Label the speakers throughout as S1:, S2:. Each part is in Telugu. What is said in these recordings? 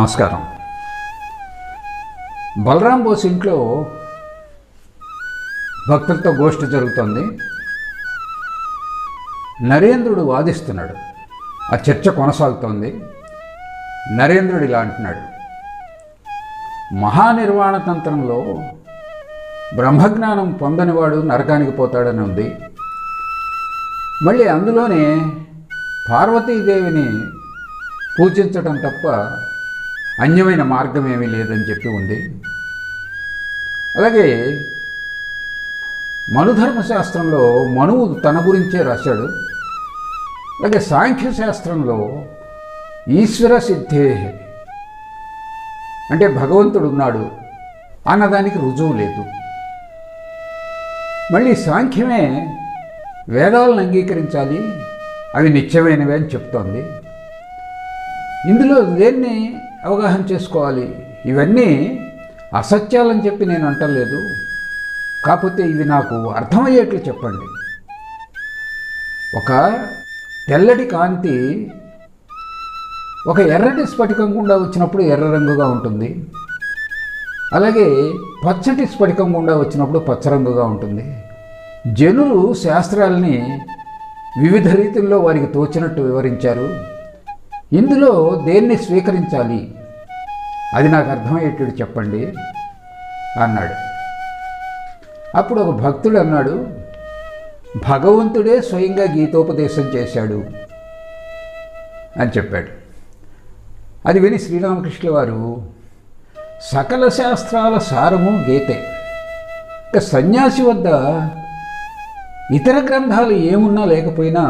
S1: నమస్కారం. బలరాం బోస్ ఇంట్లో భక్తులతో గోష్ఠి జరుగుతోంది. నరేంద్రుడు వాదిస్తున్నాడు. ఆ చర్చ కొనసాగుతోంది. నరేంద్రుడు ఇలా అంటున్నాడు, మహానిర్వాణ తంత్రంలో బ్రహ్మజ్ఞానం పొందనివాడు నరకానికి పోతాడని ఉంది. మళ్ళీ అందులోనే పార్వతీదేవిని పూజించడం తప్ప అన్యమైన మార్గం ఏమీ లేదని చెప్పి ఉంది. అలాగే మనుధర్మశాస్త్రంలో మనువు తన గురించే రాశాడు. అలాగే సాంఖ్యశాస్త్రంలో ఈశ్వర సిద్ధే అంటే భగవంతుడు ఉన్నాడు అన్నదానికి రుజువు లేదు. మళ్ళీ సాంఖ్యమే వేదాలను అంగీకరించాలి, అవి నిత్యమైనవి అని చెప్తోంది. ఇందులో దేన్ని అవగాహన చేసుకోవాలి? ఇవన్నీ అసత్యాలని చెప్పి నేను అంటలేదు, కాకపోతే ఇవి నాకు అర్థమయ్యేట్లు చెప్పండి. ఒక తెల్లటి కాంతి ఒక ఎర్రటి స్ఫటికం గుండా వచ్చినప్పుడు ఎర్ర రంగుగా ఉంటుంది. అలాగే పచ్చటి స్ఫటికం గుండా వచ్చినప్పుడు పచ్చ రంగుగా ఉంటుంది. జనులు శాస్త్రాలని వివిధ రీతుల్లో వారికి తోచినట్టు వివరించారు. ఇందులో దేన్ని స్వీకరించాలి అది నాకు అర్థమయ్యేటట్టు చెప్పండి అన్నాడు. అప్పుడు ఒక భక్తుడు అన్నాడు, భగవంతుడే స్వయంగా గీతోపదేశం చేశాడు అని చెప్పాడు. అది విని శ్రీరామకృష్ణుల వారు, సకల శాస్త్రాల సారము గీతే, ఇక సన్యాసి వద్ద ఇతర గ్రంథాలు ఏమున్నా లేకపోయినా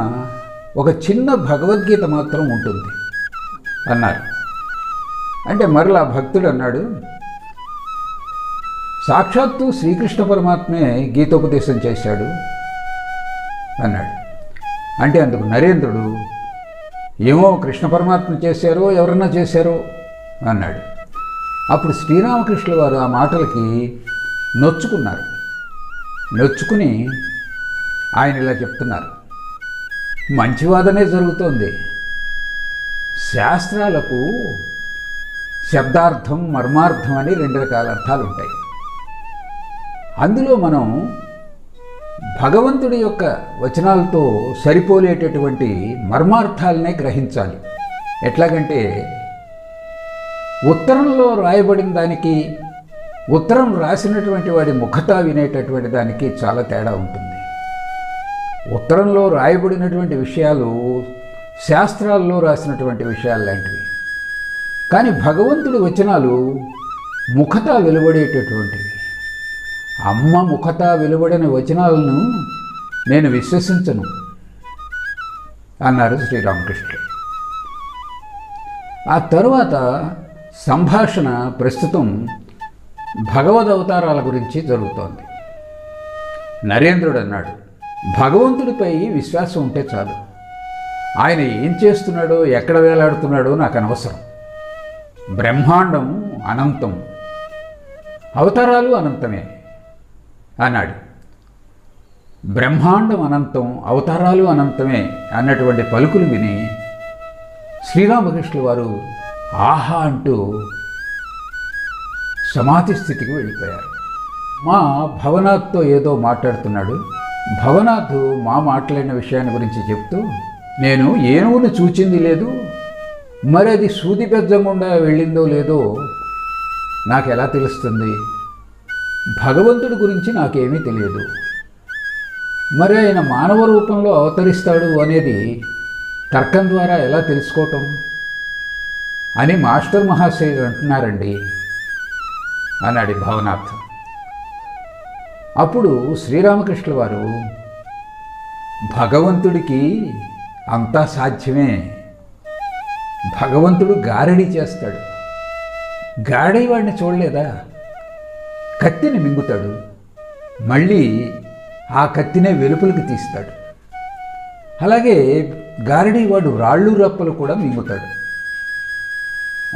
S1: ఒక చిన్న భగవద్గీత మాత్రం ఉంటుంది అన్నారు. అంటే మరలా భక్తుడు అన్నాడు, సాక్షాత్తు శ్రీకృష్ణ పరమాత్మే గీతోపదేశం చేశాడు అన్నాడు. అంటే అందుకు నరేంద్రుడు, ఏమో కృష్ణ పరమాత్మ చేశారో ఎవరన్నా చేశారో అన్నాడు. అప్పుడు శ్రీరామకృష్ణుల వారు ఆ మాటలకి నొచ్చుకున్నారు. నొచ్చుకుని ఆయన ఇలా చెప్తున్నారు, మంచివాదనే జరుగుతోంది. శాస్త్రాలకు శబ్దార్థం మర్మార్థం అని రెండు రకాల అర్థాలు ఉంటాయి. అందులో మనం భగవంతుడి యొక్క వచనాలతో సరిపోలేటటువంటి మర్మార్థాలనే గ్రహించాలి. ఎట్లాగంటే ఉత్తరంలో రాయబడిన దానికి ఉత్తరం రాసినటువంటి వాడి ముఖతా వినేటటువంటి దానికి చాలా తేడా ఉంటుంది. ఉత్తరంలో రాయబడినటువంటి విషయాలు శాస్త్రాల్లో రాసినటువంటి విషయాలు లాంటివి. కానీ భగవంతుడి వచనాలు ముఖతా వెలువడేటటువంటివి. అమ్మ ముఖతా వెలువడిన వచనాలను నేను విశ్వసించను అన్నారు శ్రీరామకృష్ణుడు. ఆ తరువాత సంభాషణ ప్రస్తుతం భగవద్ అవతారాల గురించి జరుగుతోంది. నరేంద్రుడు అన్నాడు, భగవంతుడిపై విశ్వాసం ఉంటే చాలు. ఆయన ఏం చేస్తున్నాడో ఎక్కడ వేలాడుతున్నాడో నాకు అనవసరం. బ్రహ్మాండం అనంతం, అవతారాలు అనంతమే అన్నాడు. బ్రహ్మాండం అనంతం, అవతారాలు అనంతమే అన్నటువంటి పలుకులు విని శ్రీరామకృష్ణుల వారు ఆహా అంటూ సమాధి స్థితికి వెళ్ళిపోయారు. మా భవనాథ్తో ఏదో మాట్లాడుతున్నాడు. భవనాథ్ మా మాట్లాడిన విషయాన్ని గురించి చెప్తూ, నేను ఏనుగును చూచింది లేదు, మరి అది సూది బెజ్జం గుండా వెళ్ళిందో లేదో నాకు ఎలా తెలుస్తుంది? భగవంతుడి గురించి నాకేమీ తెలియదు. మరి ఆయన మానవ రూపంలో అవతరిస్తాడు అనేది తర్కం ద్వారా ఎలా తెలుసుకోవటం అని మాస్టర్ మహాశయులు అంటున్నారండి అన్నాడు భవనాథ్. అప్పుడు శ్రీరామకృష్ణుల వారు, భగవంతుడికి అంతా సాధ్యమే. భగవంతుడు గారడీ చేస్తాడు. గారడీ వాడిని చూడలేదా? కత్తిని మింగుతాడు, మళ్ళీ ఆ కత్తినే వెలుపలికి తీస్తాడు. అలాగే గారడీ వాడు రాళ్ళు రప్పలు కూడా మింగుతాడు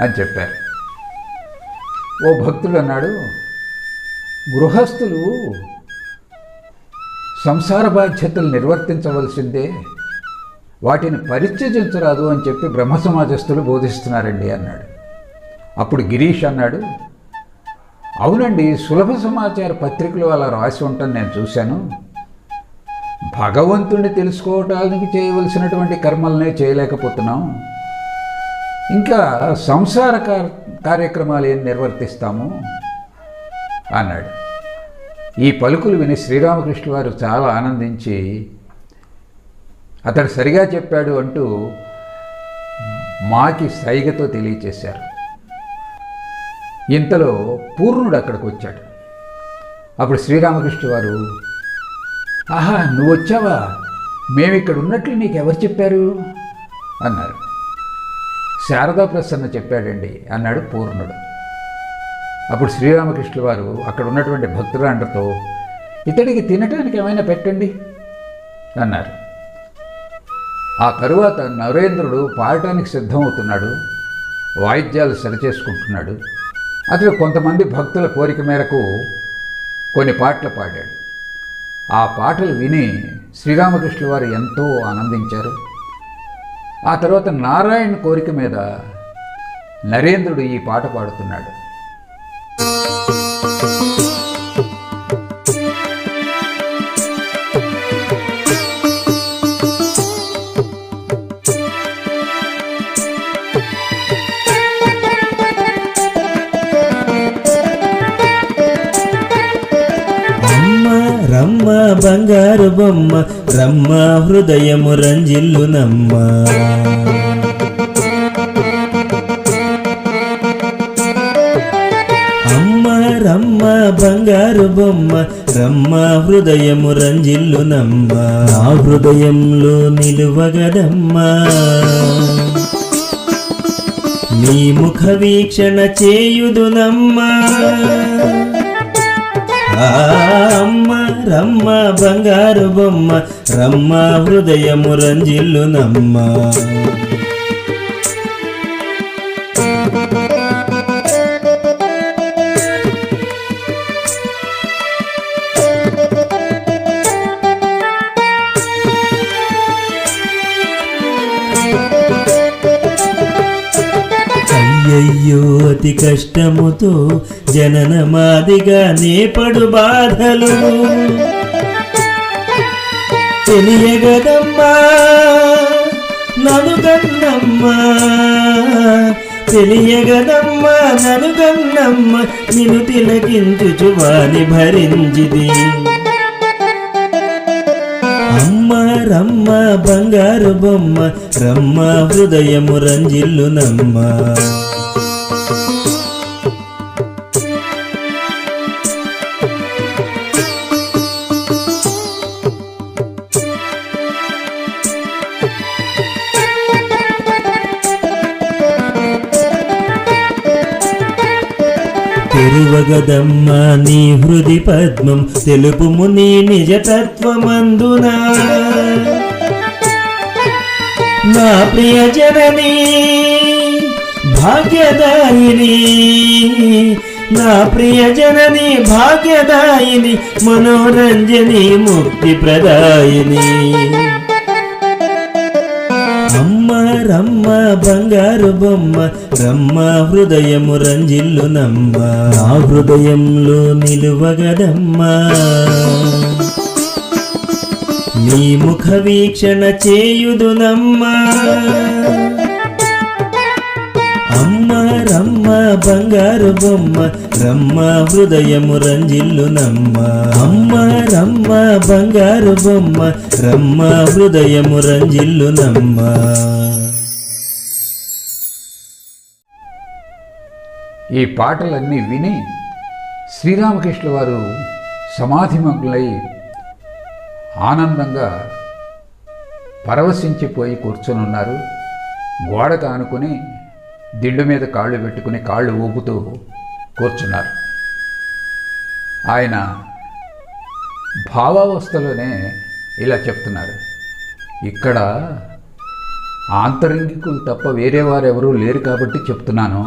S1: అని చెప్పారు. ఓ భక్తుడు అన్నాడు, గృహస్థులు సంసార బాధ్యతలు నిర్వర్తించవలసిందే, వాటిని పరిత్యజించరాదు అని చెప్పి బ్రహ్మ సమాజస్తులు బోధిస్తున్నారండి అన్నాడు. అప్పుడు గిరీష్ అన్నాడు, అవునండి, సులభ సమాచార పత్రికలు అలా రాసి ఉండటం నేను చూశాను. భగవంతుణ్ణి తెలుసుకోవటానికి చేయవలసినటువంటి కర్మలనే చేయలేకపోతున్నాం, ఇంకా సంసార కార్యక్రమాలు ఏం నిర్వర్తిస్తాము అన్నాడు. ఈ పలుకులు విని శ్రీరామకృష్ణ వారు చాలా ఆనందించి, అతడు సరిగా చెప్పాడు అంటూ మాకి సైగతో తెలియచేశారు. ఇంతలో పూర్ణుడు అక్కడికి వచ్చాడు. అప్పుడు శ్రీరామకృష్ణ వారు, ఆహా, నువ్వు వచ్చావా, మేమిక్కడ ఉన్నట్లు నీకెవరు చెప్పారు అన్నారు. శారదా ప్రసన్న చెప్పాడండి అన్నాడు పూర్ణుడు. అప్పుడు శ్రీరామకృష్ణ వారు అక్కడ ఉన్నటువంటి భక్తురాండ్రతో, ఇతడికి తినటానికి ఏమైనా పెట్టండి అన్నారు. ఆ తరువాత నరేంద్రుడు పాడటానికి సిద్ధమవుతున్నాడు, వాయిద్యాలు సరిచేసుకుంటున్నాడు. అతడు కొంతమంది భక్తుల కోరిక మేరకు కొన్ని పాటలు పాడాడు. ఆ పాటలు విని శ్రీరామకృష్ణ వారు ఎంతో ఆనందించారు. ఆ తర్వాత నారాయణ కోరిక మీద నరేంద్రుడు ఈ పాట పాడుతున్నాడు.
S2: రమ్మ బంగారు బొమ్మ రమ్మ హృదయము రంజిల్లునమ్మ. అమ్మ రమ్మ బంగారు బొమ్మ రమ్మ హృదయము రంజిల్లునమ్మ. నా హృదయంలో నిలువగదమ్మా, నీ ముఖ వీక్షణ చేయుదునమ్మా. అమ్మ రమ్మ బంగారు బొమ్మ రమ్మ హృదయము రంజిల్లునమ్మ. అయ్యయ్యో అతి కష్టముతో జననమాదిగా నేపడు బాధలు తెలియగదమ్మా ననుగన్నమ్మా. తెలియగదమ్మా ననుగన్నమ్మ, నిన్ను తిలకించుచు వాని భరించిది. అమ్మ రమ్మ బంగారు బొమ్మ రమ్మ హృదయము రంజిల్లునమ్మ. తెరువగదమ్మా నీ హృది పద్మం, తెలుపుము నీ నిజతత్వమందునా. నా ప్రియ జననీ భాగ్యదాయిని, నా ప్రియ జననీ భాగ్యదాయిని, మనోరంజని ముక్తి ప్రదాయిని. అమ్మ రమ్మ బంగారు బొమ్మ రమ్మ హృదయము రంజిల్లునమ్మ. నా హృదయంలో నిలువగదమ్మా, నీ ముఖ వీక్షణ చేయుదునమ్మా. అమ్మ రమ్మ బంగారు బొమ్మ రమ్మ హృదయము రంజిల్లునమ్మ. అమ్మ రమ్మ బంగారు బొమ్మ రమ్మ హృదయము రంజిల్లునమ్మ.
S1: ఈ పాటలన్నీ విని శ్రీరామకృష్ణ వారు సమాధిమగ్నులై ఆనందంగా పరవశించిపోయి కూర్చొనున్నారు. గోడకు ఆనుకుని దిండు మీద కాళ్ళు పెట్టుకుని కాళ్ళు ఊపుతూ కూర్చున్నారు. ఆయన భావావస్థలోనే ఇలా చెప్తున్నారు, ఇక్కడ ఆంతరంగికులు తప్ప వేరే వారెవరూ లేరు కాబట్టి చెప్తున్నాను.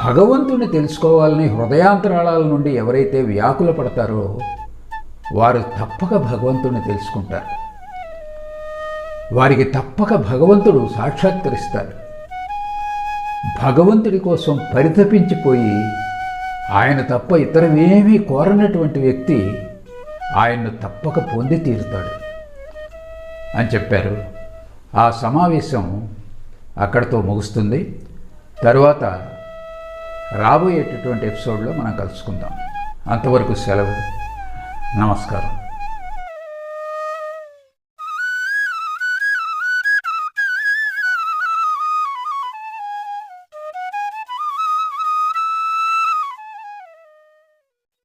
S1: భగవంతుని తెలుసుకోవాలని హృదయాంతరాళాల నుండి ఎవరైతే వ్యాకుల పడతారో వారు తప్పక భగవంతుని తెలుసుకుంటారు. వారికి తప్పక భగవంతుడు సాక్షాత్కరిస్తారు. భగవంతుడి కోసం పరితపించిపోయి ఆయన తప్ప ఇతరమేమీ కోరనటువంటి వ్యక్తి ఆయన్ను తప్పక పొంది తీరుతాడు అని చెప్పారు. ఆ సమావేశం అక్కడితో ముగుస్తుంది. తరువాత రాబోయేటటువంటి ఎపిసోడ్లో మనం కలుసుకుందాం. అంతవరకు సెలవు. నమస్కారం.